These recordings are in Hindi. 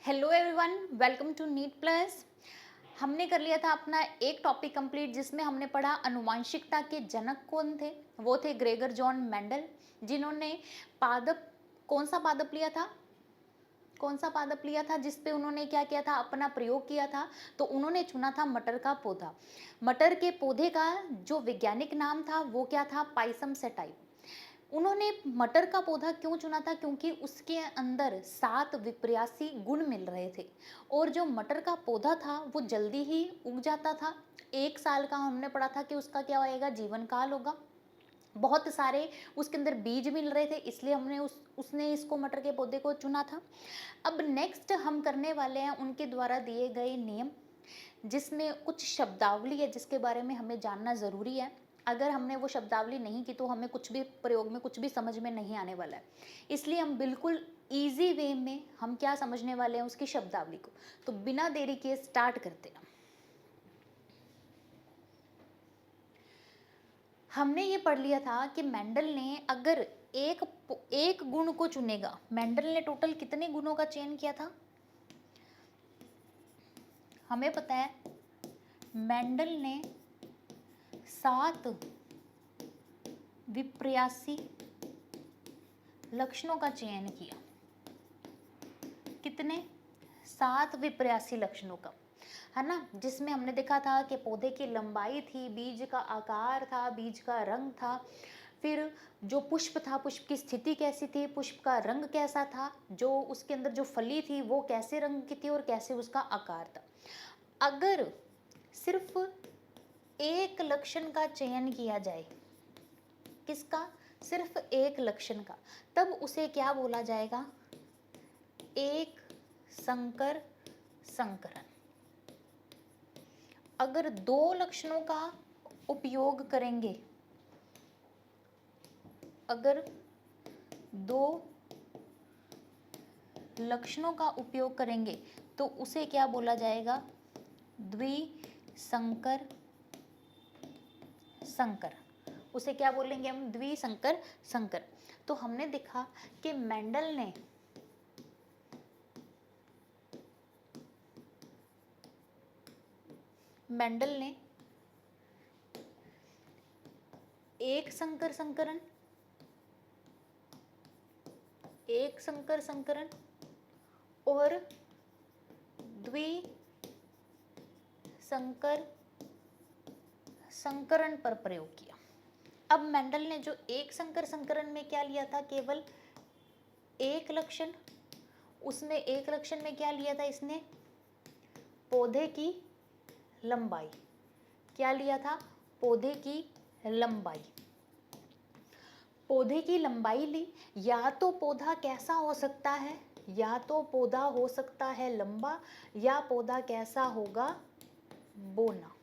Hello everyone, welcome to NEET plus. हमने कर लिया था अपना एक टॉपिक कंप्लीट जिसमें हमने पढ़ा अनुवांशिकता के जनक कौन थे। वो थे ग्रेगर जॉन मेंडल, जिन्होंने पादप कौन सा पादप लिया था, कौन सा पादप लिया था जिस पे उन्होंने क्या किया था, अपना प्रयोग किया था। तो उन्होंने चुना था मटर का पौधा। मटर के पौधे का जो वैज्ञानिक नाम था वो क्या था, पाइसम सेटाइव। उन्होंने मटर का पौधा क्यों चुना था, क्योंकि उसके अंदर 7 विप्रासी गुण मिल रहे थे और जो मटर का पौधा था वो जल्दी ही उग जाता था। 1 साल का हमने पढ़ा था कि उसका क्या होएगा, जीवन काल होगा। बहुत सारे उसके अंदर बीज मिल रहे थे, इसलिए हमने उसने इसको मटर के पौधे को चुना था। अब नेक्स्ट हम करने वाले हैं उनके द्वारा दिए गए नियम, जिसमें कुछ शब्दावली है जिसके बारे में हमें जानना ज़रूरी है। अगर हमने वो शब्दावली नहीं की तो हमें कुछ भी प्रयोग में कुछ भी समझ में नहीं आने वाला है। इसलिए हम बिल्कुल ईजी वे में हम क्या समझने वाले हैं उसकी शब्दावली को। तो बिना देरी किए स्टार्ट करते हैं। हमने ये पढ़ लिया था कि मेंडल ने अगर एक एक गुण को चुनेगा, मेंडल ने टोटल कितने गुणों का चयन किया था हमें पता है। मेंडल ने 7 विप्रासी लक्षणों का चयन किया। कितने, 7 विप्रासी लक्षणों का, है ना। जिसमें हमने देखा था कि पौधे की लंबाई थी, बीज का आकार था, बीज का रंग था, फिर जो पुष्प था पुष्प की स्थिति कैसी थी, पुष्प का रंग कैसा था, जो उसके अंदर जो फली थी वो कैसे रंग की थी और कैसे उसका आकार था। अगर सिर्फ एक लक्षण का चयन किया जाए, किसका, सिर्फ एक लक्षण का, तब उसे क्या बोला जाएगा, एक संकर संकरण। अगर 2 लक्षणों का उपयोग करेंगे, अगर 2 लक्षणों का उपयोग करेंगे तो उसे क्या बोला जाएगा, द्विसंकर संकर। उसे क्या बोलेंगे हम, द्विसंकर संकर। तो हमने देखा कि मेंडल ने एक संकर संकरण, एक संकर संकरण और द्विसंकर संकरण पर प्रयोग किया। अब मेंडल ने जो एक संकर संकरण में क्या लिया था, केवल एक लक्षण, उसमें एक लक्षण में क्या लिया था इसने, पौधे की लंबाई। क्या लिया था, पौधे की लंबाई। पौधे की लंबाई ली। या तो पौधा कैसा हो सकता है, या तो पौधा हो सकता है लंबा, या पौधा कैसा होगा, बोना।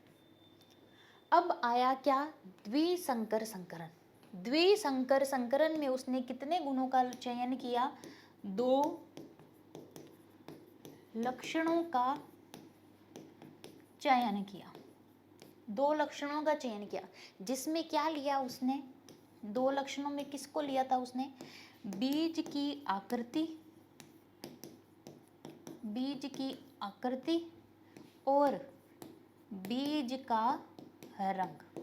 अब आया क्या, द्विसंकर संकरण। द्विसंकर संकरण में उसने कितने गुणों का चयन किया, 2 लक्षणों का चयन किया। 2 लक्षणों का चयन किया, जिसमें क्या लिया उसने, 2 लक्षणों में किसको लिया था उसने, बीज की आकृति, बीज की आकृति और बीज का रंग।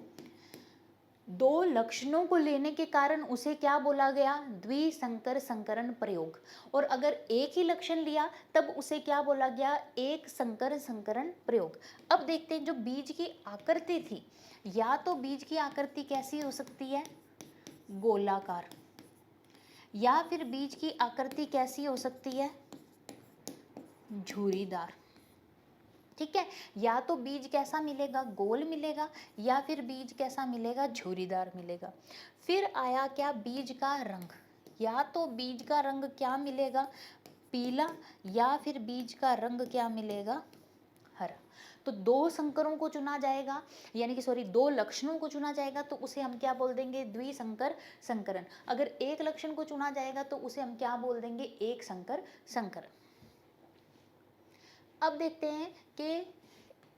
2 लक्षणों को लेने के कारण उसे क्या बोला गया, द्विसंकर संकरण प्रयोग। और अगर एक ही लक्षण लिया तब उसे क्या बोला गया, एक संकर संकरण प्रयोग। अब देखते हैं जो बीज की आकृति थी, या तो बीज की आकृति कैसी हो सकती है, गोलाकार, या फिर बीज की आकृति कैसी हो सकती है, झुर्रीदार। ठीक है, या तो बीज कैसा मिलेगा, गोल मिलेगा, या फिर बीज कैसा मिलेगा, झुर्रीदार मिलेगा। फिर आया क्या, बीज का रंग। या तो बीज का रंग क्या मिलेगा, पीला, या फिर बीज का रंग क्या मिलेगा, हरा। तो 2 संकरों को चुना जाएगा, यानी कि 2 लक्षणों को चुना जाएगा तो उसे हम क्या बोल देंगे, द्विसंकर संकरण। अगर एक लक्षण को चुना जाएगा तो उसे हम क्या बोल देंगे, एक संकर संकरण। अब देखते हैं कि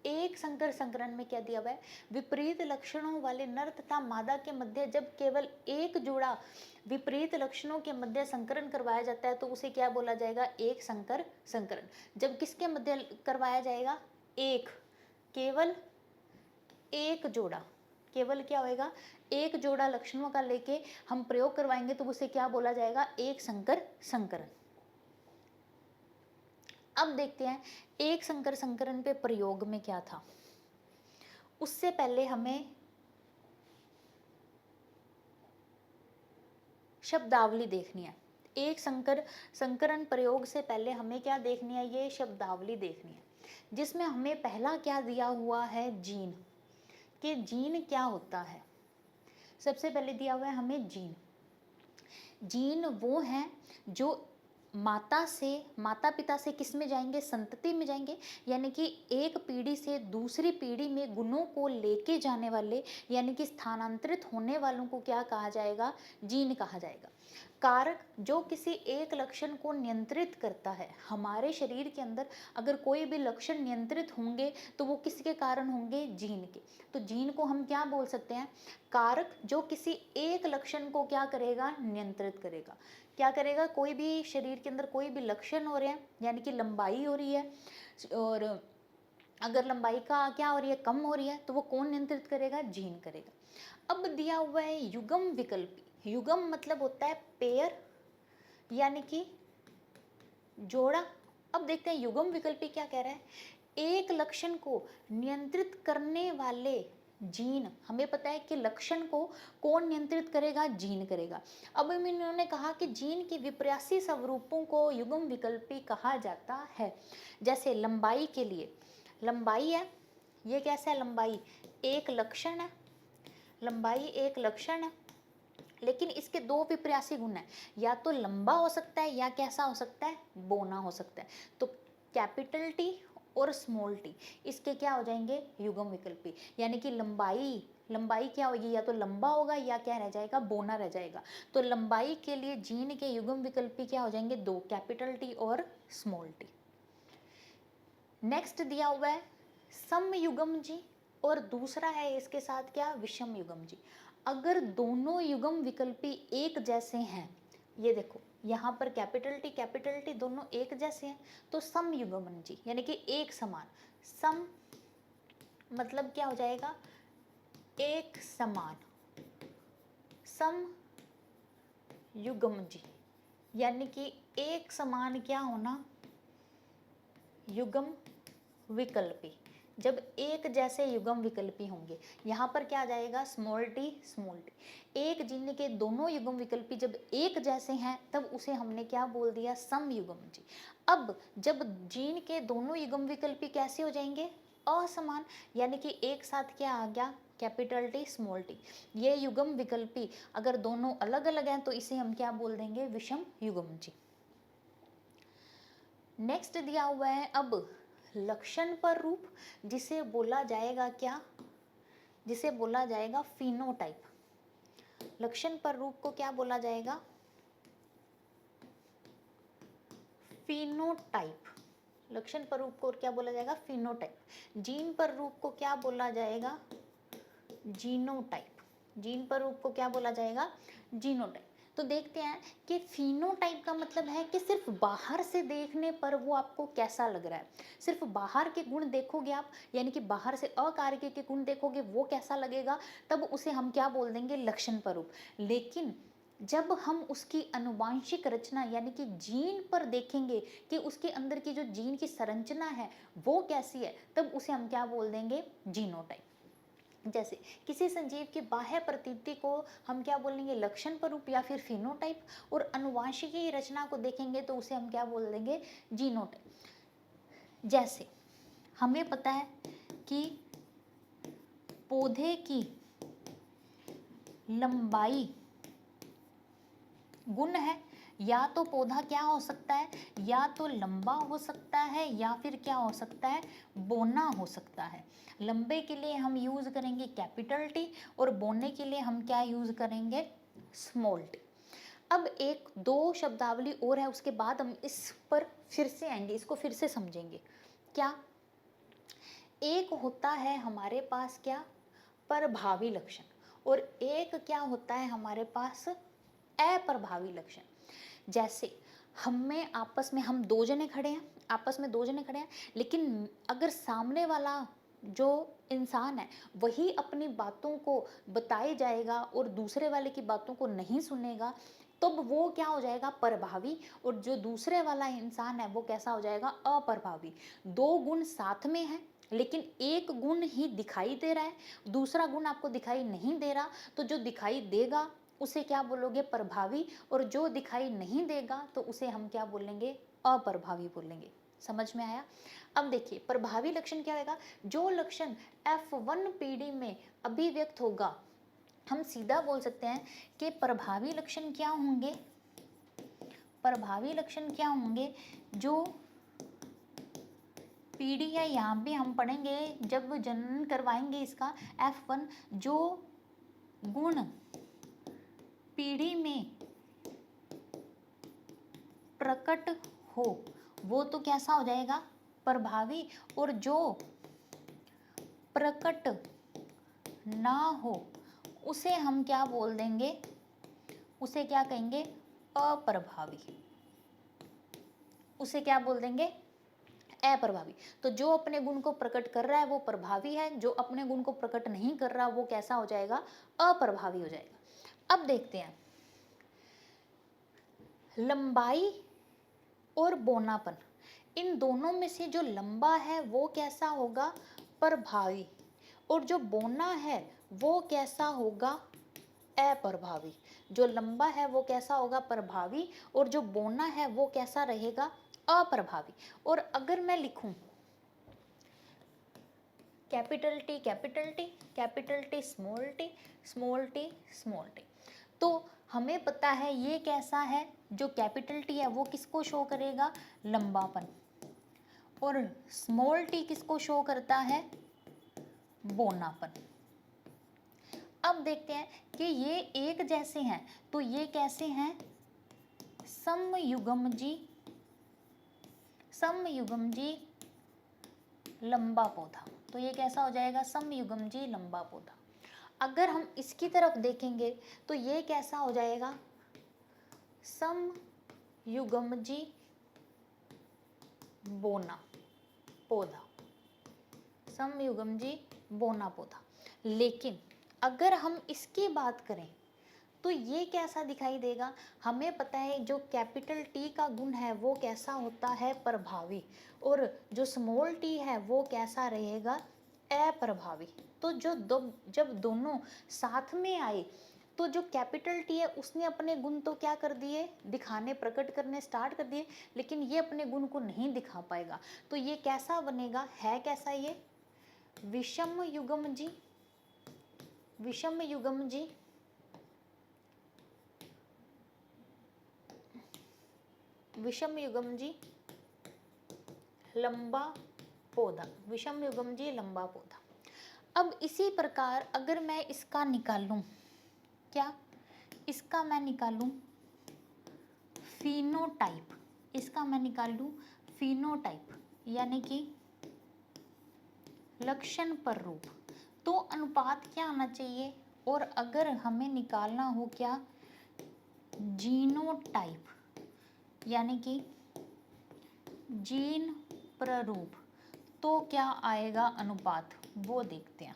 एक संकर संकरण में क्या दिया हुआ है, विपरीत लक्षणों वाले नर तथा मादा के मध्य जब केवल एक जोड़ा विपरीत लक्षणों के मध्य संकरण करवाया जाता है तो उसे क्या बोला जाएगा, एक संकर संकरण। जब किसके मध्य करवाया जाएगा, एक, केवल एक जोड़ा, केवल क्या होएगा, एक जोड़ा लक्षणों का लेके हम प्रयोग करवाएंगे तो उसे क्या बोला जाएगा, एक संकर संकरण। अब देखते हैं एक संकर संकरण पे प्रयोग में क्या था। उससे पहले हमें शब्दावली देखनी है। एक संकर संकरण प्रयोग से पहले हमें क्या देखनी है, ये शब्दावली देखनी है, जिसमें हमें पहला क्या दिया हुआ है, जीन, कि जीन क्या होता है। सबसे पहले दिया हुआ है हमें जीन। जीन वो हैं जो माता पिता से किस में जाएंगे, संतति में जाएंगे, यानी कि एक पीढ़ी से दूसरी पीढ़ी में गुणों को लेके जाने वाले, यानी कि स्थानांतरित होने वालों को क्या कहा जाएगा, जीन कहा जाएगा। कारक जो किसी एक लक्षण को नियंत्रित करता है। हमारे शरीर के अंदर अगर कोई भी लक्षण नियंत्रित होंगे तो वो किसके कारण होंगे, जीन के। तो जीन को हम क्या बोल सकते हैं, कारक जो किसी एक लक्षण को क्या करेगा, नियंत्रित करेगा। क्या करेगा, कोई भी शरीर के अंदर कोई भी लक्षण हो रहे हैं, यानी कि लंबाई हो रही है, और अगर लंबाई का क्या हो रही है, कम हो रही है, तो वो कौन नियंत्रित करेगा, जीन करेगा। अब दिया हुआ है युग्म विकल्पी। युग्म मतलब होता है पेयर, यानी कि जोड़ा। अब देखते हैं युग्म विकल्पी क्या कह रहा है, एक लक्षण को नियंत्रित करने वाले जीन। हमें पता है कि लक्षण को कौन नियंत्रित करेगा, जीन करेगा। अब इन्होंने कहा कि जीन के विपरीत स्वरूपों को युग्म विकल्पी कहा जाता है। जैसे लंबाई के लिए, लंबाई है, ये कैसा है, लंबाई एक लक्षण है, लंबाई एक लक्षण है, लेकिन इसके दो विपरीत गुण हैं, या तो लंबा हो सकता है या कैसा हो सकता है, बोना हो सकता है। तो कैपिटल टी और स्मॉल टी इसके क्या हो जाएंगे, युग्म विकल्पी। यानी कि लंबाई क्या होगी, या तो लंबा होगा या क्या रह जाएगा, बोना रह जाएगा। तो लंबाई के लिए जीन के युग्म विकल्पी क्या हो जाएंगे, दो, कैपिटल टी और स्मॉल टी। नेक्स्ट दिया हुआ है सम युग्म जी, और दूसरा है इसके साथ क्या, विषम युग्म जी। अगर दोनों युग्म विकल्पी एक जैसे हैं, ये देखो यहाँ पर कैपिटल टी दोनों एक जैसे हैं, तो सम युग्म जी, यानी कि एक समान। सम मतलब क्या हो जाएगा, एक समान। सम युग्म जी यानी कि एक समान क्या होना, युग्म विकल्पी। जब एक जैसे युग्म विकल्पी होंगे, यहाँ पर क्या आ जाएगा, स्मॉल टी स्मॉल टी। एक जीन के दोनों युग्म विकल्पी जब एक जैसे हैं तब उसे हमने क्या बोल दिया, सम युग्म जी। अब जब जीन के दोनों युग्म विकल्पी कैसे हो जाएंगे, असमान, यानी कि एक साथ क्या आ गया, कैपिटल टी स्मॉल टी। ये युग्म विकल्पी अगर दोनों अलग अलग हैं तो इसे हम क्या बोल देंगे, विषम युग्म जी। नेक्स्ट दिया हुआ है अब लक्षण पर रूप, जिसे बोला जाएगा क्या, जिसे बोला जाएगा फिनोटाइप। लक्षण पर रूप को क्या बोला जाएगा, फिनोटाइप। लक्षण पर रूप को क्या बोला जाएगा, फिनोटाइप। जीन पर रूप को क्या बोला जाएगा, जीनोटाइप। जीन पर रूप को क्या बोला जाएगा, जीनोटाइप। तो देखते हैं कि फिनोटाइप का मतलब है कि सिर्फ बाहर से देखने पर वो आपको कैसा लग रहा है। सिर्फ बाहर के गुण देखोगे आप, यानी कि बाहर से अकार्य के गुण देखोगे वो कैसा लगेगा, तब उसे हम क्या बोल देंगे, लक्षण पर रूप। लेकिन जब हम उसकी अनुवांशिक रचना यानी कि जीन पर देखेंगे कि उसके अंदर की जो जीन की संरचना है वो कैसी है, तब उसे हम क्या बोल देंगे, जीनोटाइप। जैसे किसी संजीव की बाह्य प्रतीति को हम क्या बोलेंगे, लक्षण पर रूप या फिर फिनोटाइप, और अनुवांशिकी रचना को देखेंगे तो उसे हम क्या बोल देंगे, जीनोटाइप। जैसे हमें पता है कि पौधे की लंबाई गुण है, या तो पौधा क्या हो सकता है, या तो लंबा हो सकता है या फिर क्या हो सकता है, बोना हो सकता है। लंबे के लिए हम यूज करेंगे कैपिटल टी और बोने के लिए हम क्या यूज करेंगे, स्मॉल टी। अब एक दो शब्दावली और है, उसके बाद हम इस पर फिर से आएंगे, इसको फिर से समझेंगे। क्या, एक होता है हमारे पास क्या, प्रभावी लक्षण, और एक क्या होता है हमारे पास, अप्रभावी लक्षण। जैसे हमें आपस में, हम दो जने खड़े हैं, आपस में दो जने खड़े हैं, लेकिन अगर सामने वाला जो इंसान है वही अपनी बातों को बताए जाएगा और दूसरे वाले की बातों को नहीं सुनेगा, तब वो क्या हो जाएगा, प्रभावी, और जो दूसरे वाला इंसान है वो कैसा हो जाएगा, अप्रभावी। दो गुण साथ में है लेकिन एक गुण ही दिखाई दे रहा है, दूसरा गुण आपको दिखाई नहीं दे रहा, तो जो दिखाई देगा उसे क्या बोलोगे, प्रभावी, और जो दिखाई नहीं देगा तो उसे हम क्या बोलेंगे, अप्रभावी बोलेंगे। समझ में आया? अब देखिए प्रभावी लक्षण क्या होगा, जो लक्षण F1 पीढ़ी में अभिव्यक्त होगा, हम सीधा बोल सकते हैं कि प्रभावी लक्षण क्या होंगे, प्रभावी लक्षण क्या होंगे, जो पीढ़ी है, यहाँ भी हम पढ़ेंगे जब जनन करवाएंगे इसका, F1 जो गुण पीढ़ी में प्रकट हो वो तो कैसा हो जाएगा, प्रभावी, और जो प्रकट ना हो उसे हम क्या बोल देंगे, उसे क्या कहेंगे, अप्रभावी, उसे क्या बोल देंगे, अप्रभावी। तो जो अपने गुण को प्रकट कर रहा है वो प्रभावी है, जो अपने गुण को प्रकट नहीं कर रहा वो कैसा हो जाएगा, अप्रभावी हो जाएगा। अब देखते हैं लंबाई और बौनापन, इन दोनों में से जो लंबा है वो कैसा होगा, प्रभावी, और जो बौना है वो कैसा होगा, अप्रभावी। जो लंबा है वो कैसा होगा, प्रभावी, और जो बौना है वो कैसा रहेगा, अप्रभावी। और अगर मैं लिखूं capital T capital T, capital T small T, small T small T, तो हमें पता है ये कैसा है, जो कैपिटल टी है वो किसको शो करेगा, लंबापन, और स्मॉल टी किसको शो करता है, बौनापन। अब देखते हैं कि ये एक जैसे हैं तो ये कैसे हैं, समयुग्मजी, समयुग्मजी लंबा पौधा, तो ये कैसा हो जाएगा, समयुग्मजी लंबा पौधा। अगर हम इसकी तरफ देखेंगे तो ये कैसा हो जाएगा, समयुग्मजी बोना पौधा, समयुग्मजी बोना पौधा। लेकिन अगर हम इसकी बात करें तो ये कैसा दिखाई देगा, हमें पता है जो कैपिटल टी का गुण है वो कैसा होता है, प्रभावी, और जो स्मॉल टी है वो कैसा रहेगा, अप्रभावी। तो जब दोनों साथ में आए तो जो कैपिटल टी है उसने अपने गुण तो क्या कर दिए, दिखाने, प्रकट करने स्टार्ट कर दिए, लेकिन ये अपने गुण को नहीं दिखा पाएगा, तो ये कैसा बनेगा, है कैसा, ये विषम युग्मजी, विषम युग्मजी विषम युग्मजी लंबा पौधा, विषम युग्मजी लंबा पौधा। अब इसी प्रकार अगर मैं इसका निकालूं, क्या, इसका मैं निकालूं फिनोटाइप, इसका मैं निकालूं फिनोटाइप, यानी कि लक्षण पर रूप, तो अनुपात क्या आना चाहिए, और अगर हमें निकालना हो क्या, जीनोटाइप, यानी कि जीन प्ररूप, तो क्या आएगा अनुपात, वो देखते हैं।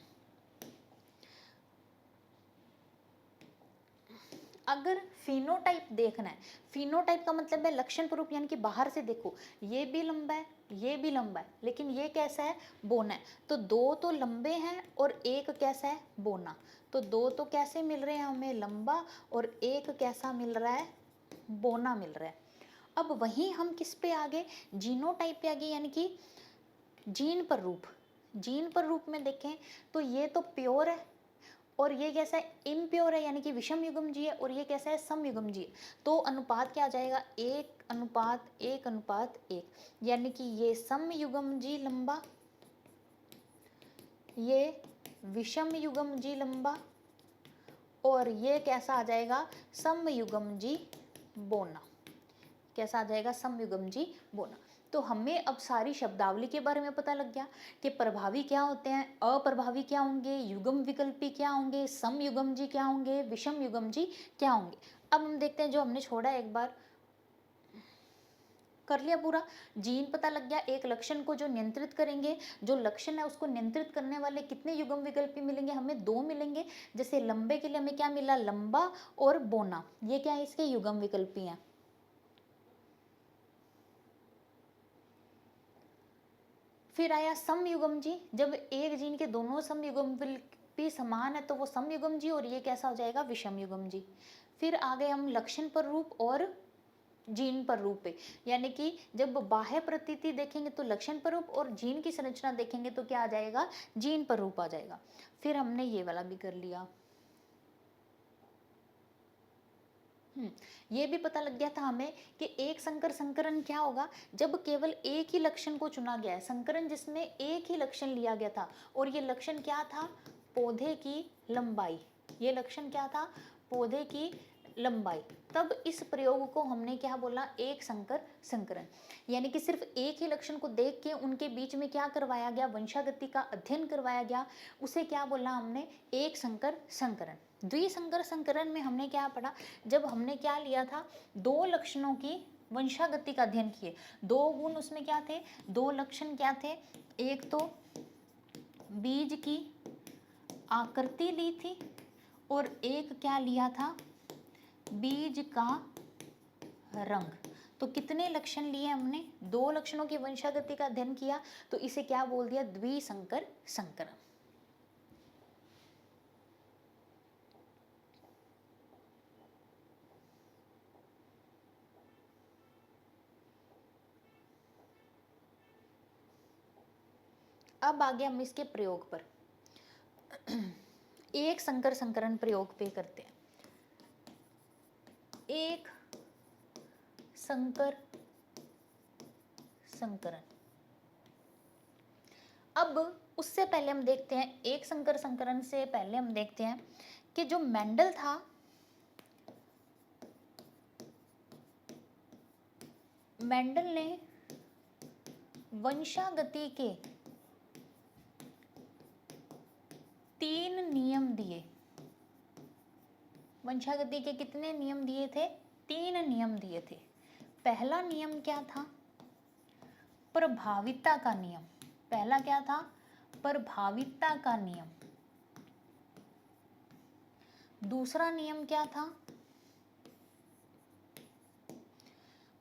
अगर फिनोटाइप देखना है, फिनोटाइप का मतलब है लक्षण प्ररूप, यानी कि बाहर से देखो ये भी लंबा है ये भी लंबा है, लेकिन ये कैसा है, बोना है, तो दो तो लंबे हैं और एक कैसा है, बोना, तो दो तो कैसे मिल रहे हैं हमें, लंबा, और एक कैसा मिल रहा है, बोना मिल रहा है। अब वहीं हम किस पे आ गए, जीनोटाइप पे आ गए, यानी कि जीन पर रूप। जीन पर रूप में देखें तो ये तो प्योर है और ये कैसा है, इम्प्योर है, यानी कि विषम युग्मजी है, और ये कैसा है, समयुग्मजी है। तो अनुपात क्या आ जाएगा, 1:1:1, यानी कि ये समयुग्मजी लंबा, ये विषम युग्मजी लंबा, और ये कैसा आ जाएगा, समयुग्मजी बोना, कैसा आ जाएगा, समयुग्मजी बोना। तो हमें अब सारी शब्दावली के बारे में पता लग गया कि प्रभावी क्या होते हैं, अप्रभावी क्या होंगे, युग्म विकल्पी क्या होंगे, सम युग्म जी क्या होंगे, विषम युग्म जी क्या होंगे। अब हम देखते हैं जो हमने छोड़ा है, एक बार कर लिया पूरा। जीन पता लग गया, एक लक्षण को जो नियंत्रित करेंगे, जो लक्षण है उसको नियंत्रित करने वाले कितने युग्म विकल्पी मिलेंगे, हमें 2 मिलेंगे। जैसे लंबे के लिए हमें क्या मिला, लंबा और बोना, ये क्या है, इसके युग्म विकल्पी हैं। फिर आया समयुग्म जी, जब एक जीन के दोनों समयुग्म विकल्पी समान है तो वो समयुग्म जी, और ये कैसा हो जाएगा, विषम युग्म जी। फिर आ गए हम लक्षण पर रूप और जीन पर रूप पे, यानी कि जब बाह्य प्रतीति देखेंगे तो लक्षण पर रूप, और जीन की संरचना देखेंगे तो क्या आ जाएगा, जीन पर रूप आ जाएगा। फिर हमने ये वाला भी कर लिया। ये भी पता लग गया था हमें कि एक संकर संकरण क्या होगा, जब केवल एक ही लक्षण को चुना गया है। संकरण जिसमें एक ही लक्षण लिया गया था, और ये लक्षण क्या था, पौधे की लंबाई। ये लक्षण क्या था, पौधे की लंबाई। तब इस प्रयोग को हमने क्या बोला, एक संकर संकरण। यानी कि सिर्फ एक ही लक्षण को देख के उनके बीच में क्या करवाया गया, वंशागति का अध्ययन करवाया गया, उसे क्या बोला हमने, एक संकर संकरण। द्विसंकर संकरण में हमने क्या पढ़ा, जब हमने क्या लिया था, 2 लक्षणों की वंशागति का अध्ययन किए। 2 गुण उसमें क्या थे, 2 लक्षण क्या थे, एक तो बीज की आकृति ली थी, और एक क्या लिया था, बीज का रंग। तो कितने लक्षण लिए हमने, 2 लक्षणों की वंशागति का अध्ययन किया, तो इसे क्या बोल दिया, द्विसंकर संकरण। अब आगे हम इसके प्रयोग पर एक संकर संकरण प्रयोग पे करते हैं। एक संकर संकरण। अब उससे पहले हम देखते हैं, एक संकर संकरण से पहले हम देखते हैं कि जो मेंडल था, मेंडल ने वंशागति के 3 नियम दिए। वंशागति के कितने नियम दिए थे, 3 नियम दिए थे। पहला नियम क्या था, प्रभाविता का नियम। पहला क्या था, प्रभाविता का नियम। दूसरा नियम क्या था,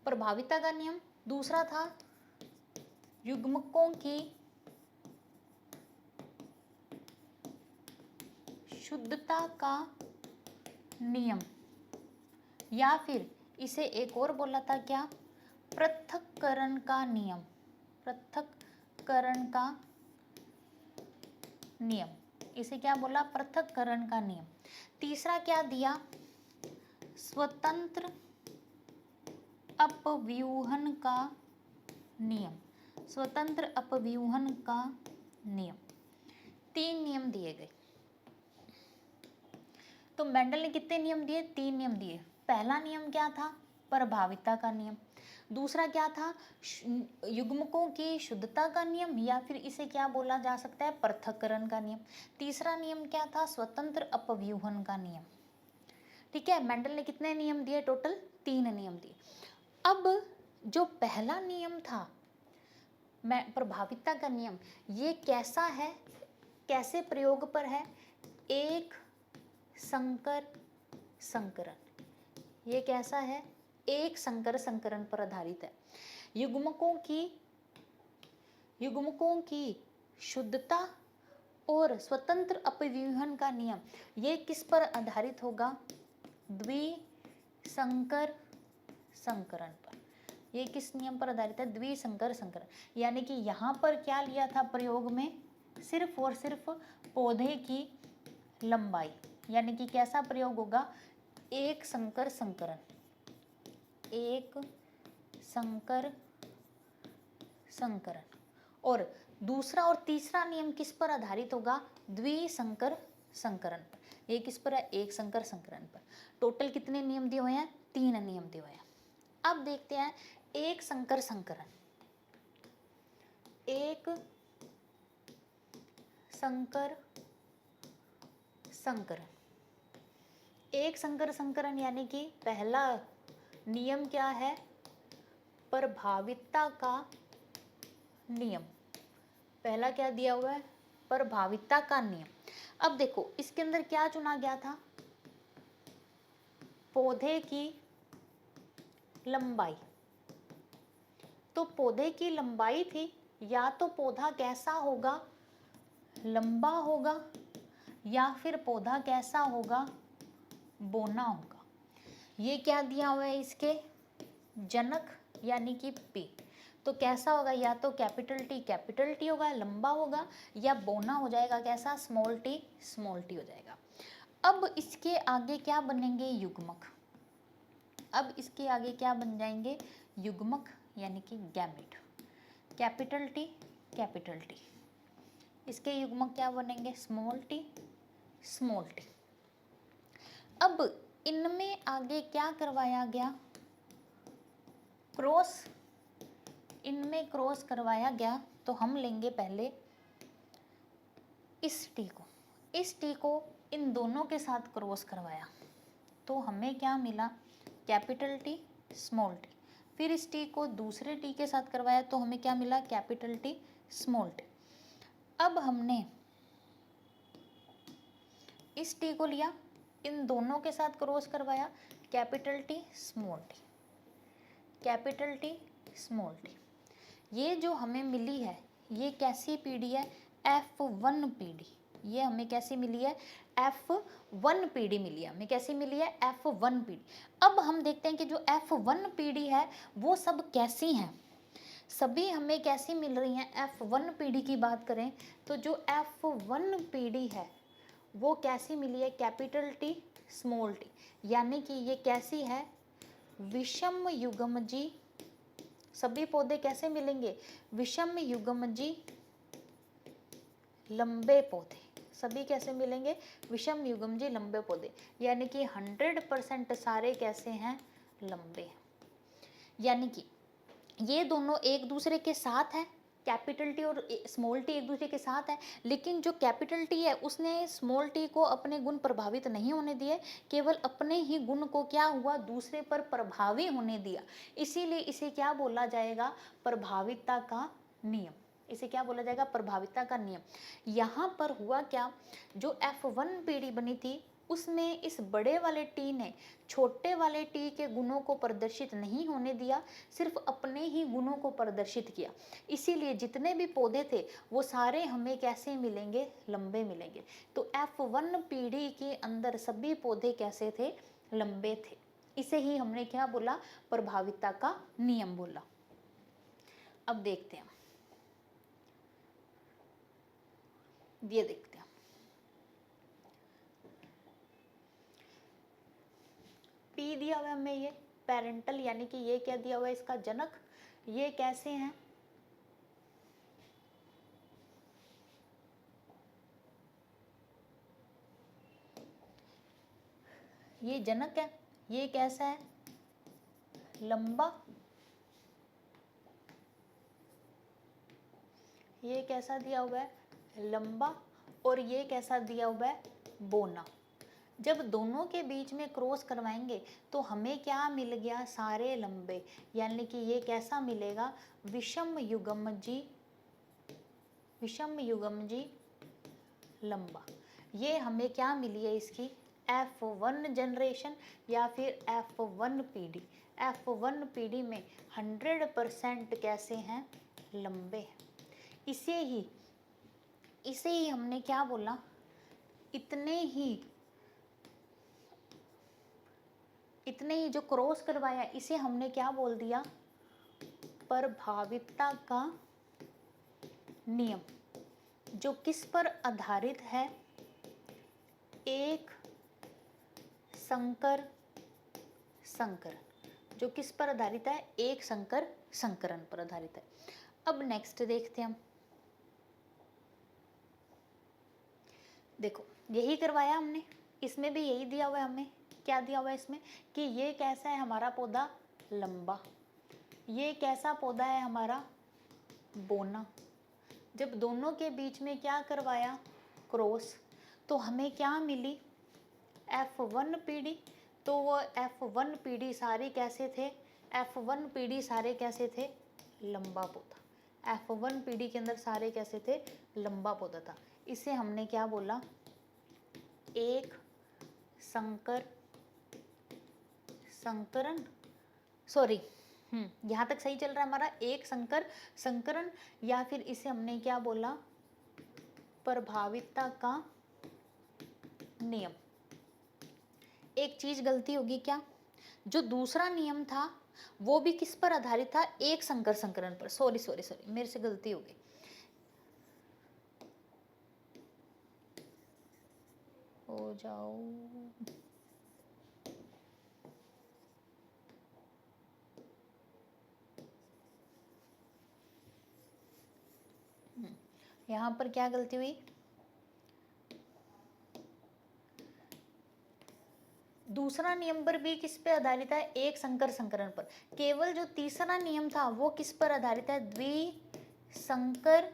प्रभाविता का नियम। दूसरा था युग्मकों की शुद्धता का नियम, या फिर इसे एक और बोला था क्या, पृथक्करण का नियम। पृथक्करण का नियम, इसे क्या बोला, पृथक्करण का नियम। तीसरा क्या दिया, स्वतंत्र अपव्यूहन का नियम। स्वतंत्र अपव्यूहन का नियम। 3 नियम दिए गए। तो मेंडल ने कितने नियम दिए, 3 नियम दिए। पहला नियम क्या था, प्रभाविता का नियम। दूसरा क्या था, युग्मकों की शुद्धता का नियम, या फिर इसे क्या बोला जा सकता है, पृथक्करण का नियम। तीसरा नियम क्या था, स्वतंत्र अपव्यूहन का नियम। ठीक है, मेंडल ने कितने नियम दिए, टोटल 3 नियम दिए। अब जो पहला नियम था, प्रभाविता का नियम, ये कैसा है, कैसे प्रयोग पर है, एक संकर संकरण। ये कैसा है, एक संकर संकरण पर आधारित है। युग्मकों की शुद्धता और स्वतंत्र अपव्यूहन का नियम, ये किस पर आधारित होगा, द्विसंकर संकरण पर। ये किस नियम पर आधारित है, द्विसंकर संकरण। यानी कि यहाँ पर क्या लिया था प्रयोग में, सिर्फ और सिर्फ पौधे की लंबाई। यानी कि कैसा प्रयोग होगा, एक संकर संकरण। एक संकर संकरण। और दूसरा और तीसरा नियम किस पर आधारित होगा, द्विसंकर संकरण पर। ये किस पर है, एक संकर संकरण पर। टोटल कितने नियम दिए हुए हैं, 3 नियम दिए हुए हैं। अब देखते हैं एक संकर संकरण। एक संकर संकरण। एक संकर संकरण यानी कि पहला नियम क्या है, प्रभाविता का नियम। पहला क्या दिया हुआ है, प्रभाविता का नियम। अब देखो इसके अंदर क्या चुना गया था, पौधे की लंबाई। तो पौधे की लंबाई थी, या तो पौधा कैसा होगा, लंबा होगा, या फिर पौधा कैसा होगा, बोना होगा। ये क्या दिया हुआ है, इसके जनक यानी कि पी। तो कैसा होगा, या तो कैपिटल टी होगा, लंबा होगा, या बोना हो जाएगा कैसा, स्मॉल टी हो जाएगा। अब इसके आगे क्या बनेंगे, युग्मक। अब इसके आगे क्या बन जाएंगे, युग्मक यानी कि गैमेट। कैपिटल टी, इसके युग्मक क्या बनेंगे, स्मॉल टी। अब इनमें आगे क्या करवाया गया, क्रॉस। इनमें क्रॉस करवाया गया। तो हम लेंगे पहले इस टी को इन दोनों के साथ क्रॉस करवाया, तो हमें क्या मिला, कैपिटल टी, स्मॉल टी। फिर इस टी को दूसरे टी के साथ करवाया, तो हमें क्या मिला, कैपिटल टी, स्मॉल टी। अब हमने इस टी को लिया, इन दोनों के साथ क्रॉस करवाया, capital T, small T, capital T, small T. ये जो हमें मिली है, ये कैसी पीढ़ी है, F1 पीढ़ी। ये हमें कैसी मिली है, F1 पीढ़ी मिली है, हमें कैसी मिली है, F1 पीढ़ी। अब हम देखते हैं कि जो F1 पीढ़ी है वो सब कैसी हैं। सभी हमें कैसी मिल रही हैं, F1 पीढ़ी की बात करें तो जो F1 पीढ़ी है वो कैसी मिली है, कैपिटल टी, स्मॉल टी। यानी कि ये कैसी है, विषम युग्मजी। सभी पौधे कैसे मिलेंगे, विषम युग्मजी लंबे पौधे। सभी कैसे मिलेंगे, विषम युग्मजी लंबे पौधे। यानी कि 100% सारे कैसे हैं, लंबे हैं। यानी कि ये दोनों एक दूसरे के साथ हैं, कैपिटल टी और स्मॉल टी एक दूसरे के साथ है, लेकिन जो कैपिटल टी है उसने स्मॉल टी को अपने गुण प्रभावित नहीं होने दिए, केवल अपने ही गुण को क्या हुआ, दूसरे पर प्रभावी होने दिया। इसीलिए इसे क्या बोला जाएगा, प्रभाविता का नियम। इसे क्या बोला जाएगा, प्रभाविता का नियम। यहाँ पर हुआ क्या, जो F1 पीढ़ी बनी थी उसमें इस बड़े वाले टी ने छोटे वाले टी के गुणों को प्रदर्शित नहीं होने दिया, सिर्फ अपने ही गुणों को प्रदर्शित किया। इसीलिए जितने भी पौधे थे वो सारे हमें कैसे मिलेंगे, लंबे मिलेंगे। तो F1 पीढ़ी के अंदर सभी पौधे कैसे थे, लंबे थे। इसे ही हमने क्या बोला, प्रभाविता का नियम बोला। अब देखते हैं, ये देखते हैं, पी दिया हुआ है हमें, ये पेरेंटल यानी कि ये क्या दिया हुआ है, इसका जनक। ये कैसे हैं, ये जनक है। ये कैसा है, लंबा। ये कैसा दिया हुआ है, लंबा। और ये कैसा दिया हुआ है, बोना। जब दोनों के बीच में क्रॉस करवाएंगे तो हमें क्या मिल गया, सारे लंबे। यानी कि ये कैसा मिलेगा, विषम युग्मजी लंबा। ये हमें क्या मिली है, इसकी F1 जनरेशन या फिर F1 पीढ़ी। F1 पीढ़ी में 100% कैसे हैं, लंबे हैं। इसे ही हमने क्या बोला, इतने ही जो क्रॉस करवाया इसे हमने क्या बोल दिया, प्रभाविता का नियम। जो किस पर आधारित है, एक संकर संकरण। जो किस पर आधारित है, एक संकर संकरण पर आधारित है। अब नेक्स्ट देखते हैं हम, देखो यही करवाया हमने, इसमें भी यही दिया हुआ है हमें। क्या दिया हुआ है इसमें, कि ये कैसा है हमारा पौधा, लंबा। ये कैसा पौधा है हमारा, बोना। जब दोनों के बीच में क्या करवाया, क्रॉस, तो हमें क्या मिली, F1 पीढ़ी। तो वो F1 पीढ़ी सारे कैसे थे, F1 पीढ़ी सारे कैसे थे, लंबा पौधा। F1 पीढ़ी के अंदर सारे कैसे थे, लंबा पौधा था। इसे हमने क्या बोला, एक संकर संकरण, सॉरी यहाँ तक सही चल रहा है हमारा, एक संकर संकरण, या फिर इसे हमने क्या बोला, प्रभाविता का नियम। एक चीज गलती होगी क्या, जो दूसरा नियम था वो भी किस पर आधारित था, एक संकर संकरण पर। सॉरी सॉरी सॉरी, मेरे से गलती हो गई। हो जाओ, यहाँ पर क्या गलती हुई, दूसरा नियम पर भी किस पे आधारित है, एक संकर संकरण पर। केवल जो तीसरा नियम था वो किस पर आधारित है, द्विसंकर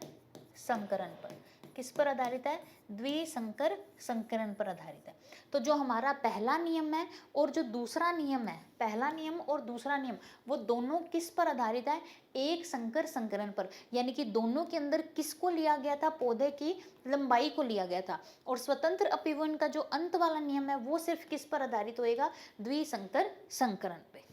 संकरण पर। किस पर आधारित है, द्विसंकर संकरण पर आधारित है। तो जो हमारा पहला नियम है और जो दूसरा नियम है, पहला नियम और दूसरा नियम, वो दोनों किस पर आधारित है, एक संकर संकरण पर। यानी कि दोनों के अंदर किसको लिया गया था, पौधे की लंबाई को लिया गया था। और स्वतंत्र अपीवन का जो अंत वाला नियम है वो सिर्फ किस पर आधारित होएगा, द्विसंकर संकरण पे।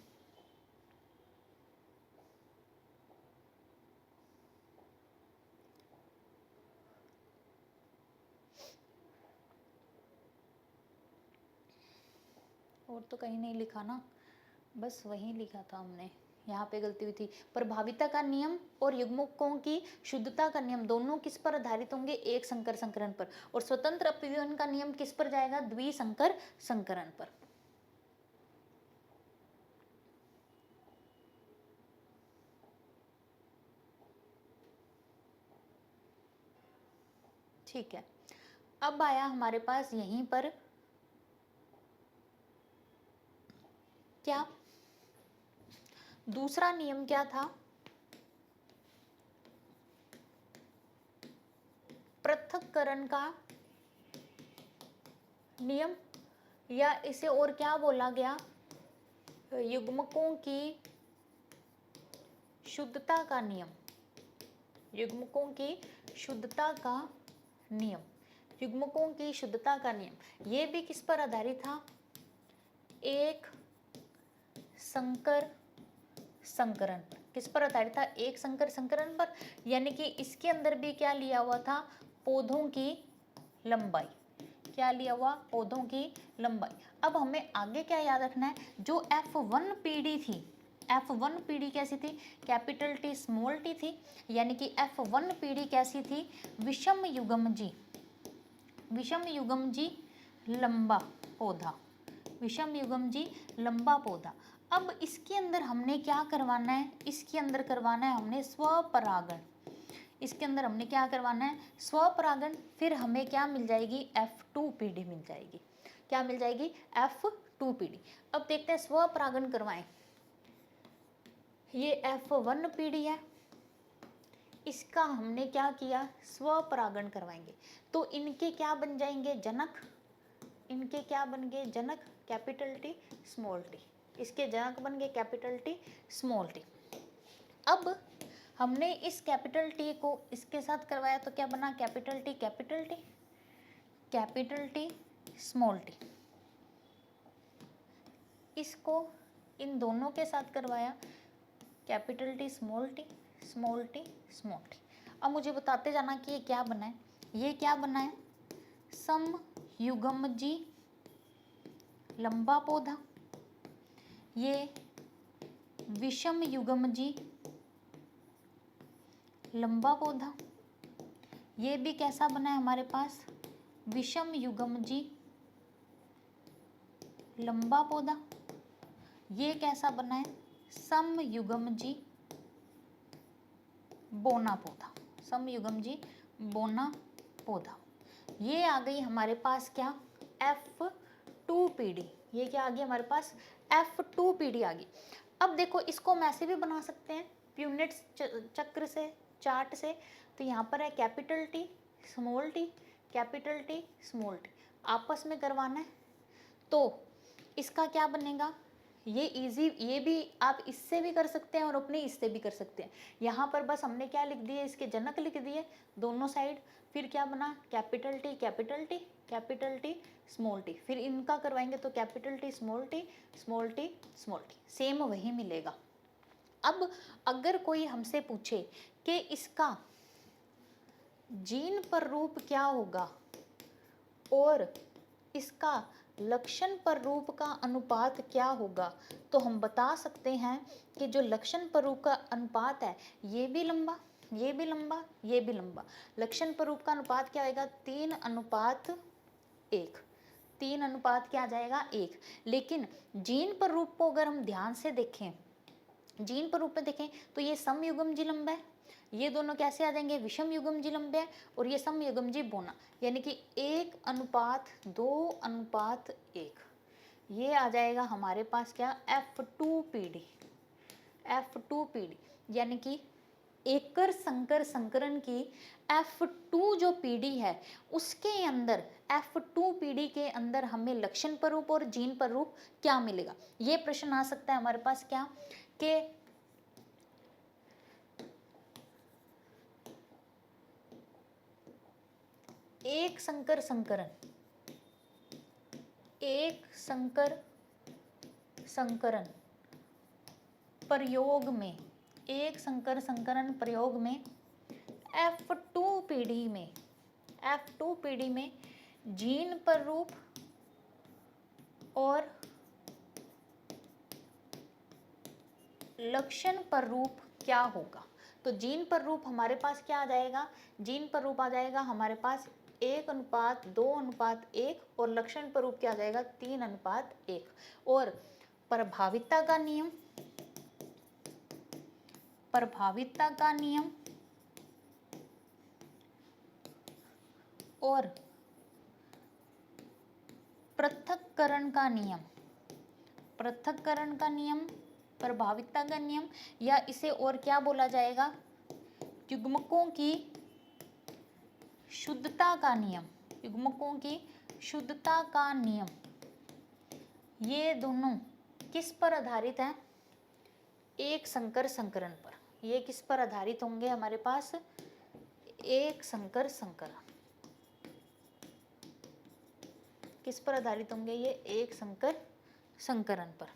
और तो कहीं नहीं लिखा ना, बस वहीं लिखा था हमने, यहाँ पे गलती हुई थी। प्रभाविता का नियम और युग्मकों की शुद्धता का नियम दोनों किस पर आधारित होंगे, एक संकर संकरण पर। और स्वतंत्र अपीवन का नियम किस पर जाएगा, द्विसंकर संकरण पर। ठीक है, अब आया हमारे पास यहीं पर क्या, दूसरा नियम क्या था, पृथक्करण का नियम, या इसे और क्या बोला गया, युग्मकों की शुद्धता का नियम। युग्मकों की शुद्धता का नियम, युग्मकों की शुद्धता का नियम, ये भी किस पर आधारित था, एक संकर संकरण पर। किस पर आधारित था, एक संकर संकरण पर। यानी कि इसके अंदर भी क्या लिया हुआ था, पौधों की लंबाई। क्या लिया हुआ, पौधों की लंबाई। अब हमें आगे क्या याद रखना है, जो F1 पीढ़ी थी, F1 पीढ़ी कैसी थी, कैपिटल टी स्मॉल टी थी। यानी कि F1 पीढ़ी कैसी थी, विषम युग्मजी, विषम युग्मजी लंबा पौधा, विषम युग्मजी लंबा पौधा। अब इसके अंदर हमने क्या करवाना है, इसके अंदर करवाना है हमने स्वपरागण। इसके अंदर हमने क्या करवाना है, स्वपरागण। फिर हमें क्या मिल जाएगी, F2 पीढ़ी मिल जाएगी। क्या मिल जाएगी, F2 पीढ़ी। अब देखते हैं स्वपरागण करवाएं। ये F1 पीढ़ी है, इसका हमने क्या किया, स्वपरागण करवाएंगे। तो इनके क्या बन जाएंगे, जनक। इनके क्या बन गए, जनक, कैपिटल टी स्मॉल टी। इसके जनक बन गए कैपिटल टी स्मॉल टी। अब हमने इस कैपिटल टी को इसके साथ करवाया तो क्या बना, capital T capital T, capital T small T. इसको इन दोनों के साथ करवाया, capital T small T, small T small T. अब मुझे बताते जाना कि ये क्या बना है, ये क्या बना है, समयुग्मजी लंबा पौधा। ये विषम युग्मजी लंबा पौधा। ये भी कैसा बना है हमारे पास, विषम युग्मजी लंबा पौधा। ये कैसा बना है, समयुग्मजी बोना पौधा, समयुग्मजी बोना पौधा। ये आ गई हमारे पास क्या, F2 पीढ़ी। ये क्या आ गई हमारे पास, F2 पीढ़ी आ गई। अब देखो इसको हम ऐसे भी बना सकते हैं, प्यूनेट चक्र से चार्ट से, तो यहाँ पर है capital T small T, capital T small T, आपस में करवाना है। तो इसका क्या बनेगा, ये इजी, ये भी आप इससे भी कर सकते हैं और अपने इससे भी कर सकते हैं। यहाँ पर बस हमने क्या लिख दिए, इसके जनक लिख दिए दोनों साइड। फिर क्या बना, capital T capital T capital T small T. फिर इनका करवाएंगे तो capital T small T small T small T, same वही मिलेगा। अब अगर कोई हमसे पूछे कि इसका जीन पर रूप क्या होगा और इसका लक्षण पर रूप का अनुपात क्या होगा, तो हम बता सकते हैं कि जो लक्षण पर रूप का अनुपात है, ये भी लंबा ये भी लंबा ये भी लंबा। लक्षण पर रूप का अनुपात क्या होगा, 3:1। 3 अनुपात क्या आ जाएगा, 1। लेकिन जीन पर रूप को अगर हम ध्यान से देखें, जीन पर रूप में देखें तो ये समयुग्मजी लंब है, ये दोनों कैसे आ जाएंगे, विषमयुग्मजी लंब है, और ये समयुग्मजी बोना, यानी कि 1:2:1। ये आ जाएगा हमारे पास क्या, F2PD। F2PD यानी कि एकर संकर संकरण की F2 जो पीढ़ी है, उसके अंदर F2PD के अंदर हमें लक्षण पर रूप और जीन पर रूप क्या मिलेगा। ये प्रश्न आ सकता है हमारे पास क्या, कि एक संकर संकरण, एक संकर संकरण प्रयोग में, एक संकर संकरण प्रयोग में F2PD में, F2PD में जीन पर रूप और लक्षण पर रूप क्या होगा। तो जीन पर रूप हमारे पास क्या आ जाएगा, जीन पर रूप आ जाएगा हमारे पास 1:2:1, और लक्षण पर रूप क्या आ जाएगा, 3:1। और प्रभाविता का नियम, प्रभाविता का नियम और पृथक्करण का नियम, पृथक्करण का नियम, प्रभाविता का नियम, या इसे और क्या बोला जाएगा, युग्मकों की शुद्धता का नियम, युग्मकों की शुद्धता का नियम, ये दोनों किस पर आधारित है, एक संकर संकरण पर। ये किस पर आधारित होंगे हमारे पास, एक संकर संकरण। किस पर आधारित होंगे ये, एक संकर संकरण पर।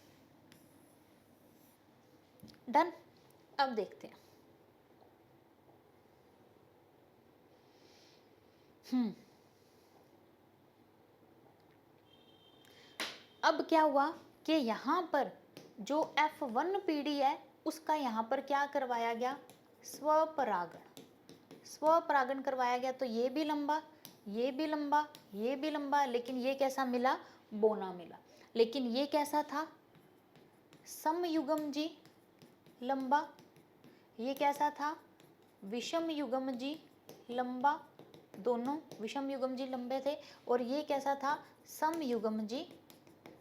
डन। अब देखते हैं, अब क्या हुआ कि यहाँ पर जो F1PD है, उसका यहाँ पर क्या करवाया गया, स्वपरागण, स्वपरागण करवाया गया। तो ये भी लंबा ये भी लंबा ये भी लंबा, लेकिन ये कैसा मिला, बोना मिला। लेकिन ये कैसा था, समयुग्मजी लंबा, ये कैसा था, विषमयुग्मजी लंबा, दोनों विषमयुग्मजी लंबे थे। और ये कैसा था, समयुग्मजी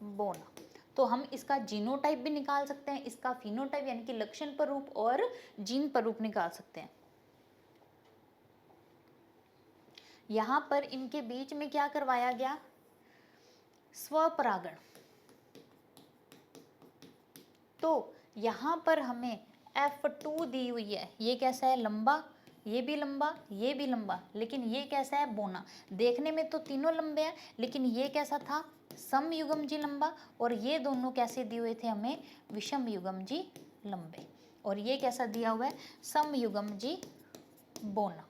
बोना। तो हम इसका जीनोटाइप भी निकाल सकते हैं, इसका फिनोटाइप यानी कि लक्षण पर रूप और जीन पर रूप निकाल सकते हैं। यहां पर इनके बीच में क्या करवाया गया, स्वपरागण। तो यहां पर हमें F2 दी हुई है, ये कैसा है, लंबा, ये भी लंबा ये भी लंबा, लेकिन ये कैसा है, बोना। देखने में तो तीनों लंबे हैं, लेकिन ये कैसा था, समयुग्मजी लंबा। और ये दोनों कैसे दिए हुए थे हमें, विषमयुग्मजी लंबे। और ये कैसा दिया हुआ है, समयुग्मजी बोना।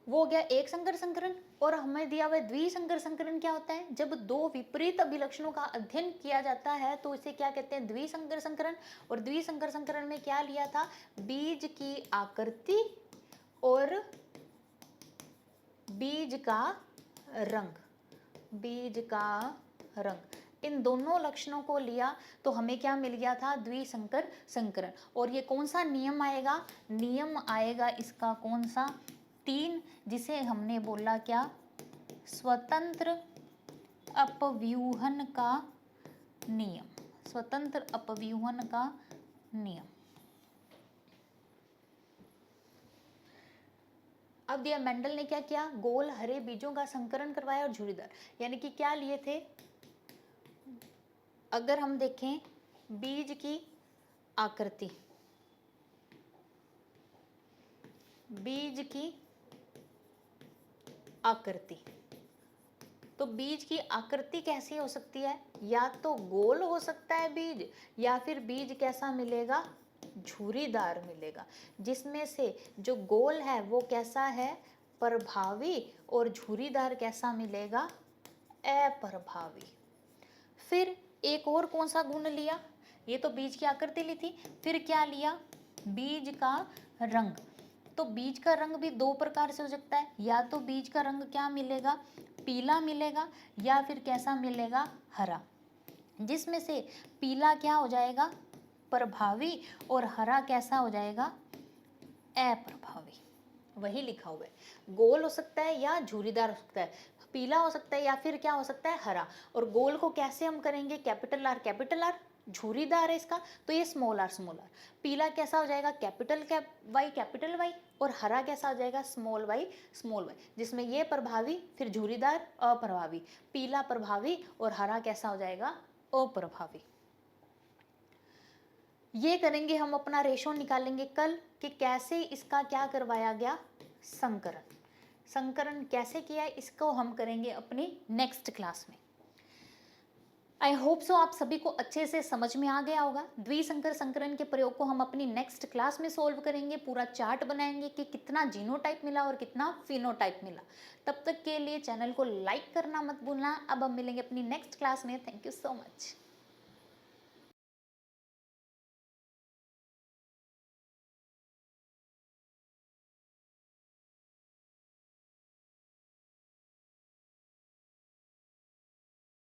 वो हो गया एक संकर संकरण। और हमें दिया हुआ द्विसंकर संकरण क्या होता है, जब दो विपरीत अभिलक्षणों का अध्ययन किया जाता है तो इसे क्या कहते हैं, द्विसंकर संकरण। और द्विसंकर संकरण में क्या लिया था, बीज की आकृति और बीज का रंग, बीज का रंग, इन दोनों लक्षणों को लिया तो हमें क्या मिल गया था, द्विसंकर संकरण। और ये कौन सा नियम आएगा, नियम आएगा इसका कौन सा, 3, जिसे हमने बोला क्या, स्वतंत्र अपव्यूहन का नियम, स्वतंत्र अपव्यूहन का नियम। अब दिया मेंडल ने क्या किया, गोल हरे बीजों का संकरण करवाया और झुर्रीदार, यानी कि क्या लिए थे, अगर हम देखें बीज की आकृति, बीज की आकृति, तो बीज की आकृति कैसी हो सकती है, या तो गोल हो सकता है बीज, या फिर बीज कैसा मिलेगा, झुर्रीदार मिलेगा, जिसमें से जो गोल है वो कैसा है, प्रभावी, और झुर्रीदार कैसा मिलेगा, अप्रभावी। फिर एक और कौन सा गुण लिया, ये तो बीज की आकृति ली थी, फिर क्या लिया, बीज का रंग। तो बीज का रंग भी दो प्रकार से हो सकता है, या तो बीज का रंग क्या मिलेगा, पीला मिलेगा, या फिर कैसा मिलेगा, हरा, जिसमें से पीला क्या हो जाएगा, प्रभावी, और हरा कैसा हो जाएगा, अप्रभावी। वही लिखा हुआ है, गोल हो सकता है या झुर्रीदार हो सकता है, पीला हो सकता है या फिर क्या हो सकता है, हरा। और गोल को कैसे हम करेंगे, कैपिटल आर कैपिटल आर, झुर्रीदार है इसका तो ये स्मॉल आर स्मॉल आर। पीला कैसा हो जाएगा, कैपिटल वाई कैपिटल वाई, और हरा कैसा हो जाएगा, स्मॉल वाई, जिसमें ये प्रभावी, फिर झुर्रीदार, अप्रभावी, पीला प्रभावी और हरा कैसा हो जाएगा, अप्रभावी। ये करेंगे हम, अपना रेशो निकालेंगे कल कि कैसे इसका क्या करवाया गया, संकरण। संकरण कैसे किया है इसको हम करेंगे अपनी नेक्स्ट क्लास में। आई होप सो आप सभी को अच्छे से समझ में आ गया होगा। द्विसंकर संकरण के प्रयोग को हम अपनी नेक्स्ट क्लास में सोल्व करेंगे, पूरा चार्ट बनाएंगे कि कितना जीनोटाइप मिला और कितना फिनोटाइप मिला। तब तक के लिए चैनल को लाइक करना मत भूलना। अब हम मिलेंगे अपनी नेक्स्ट क्लास में। Thank you so much.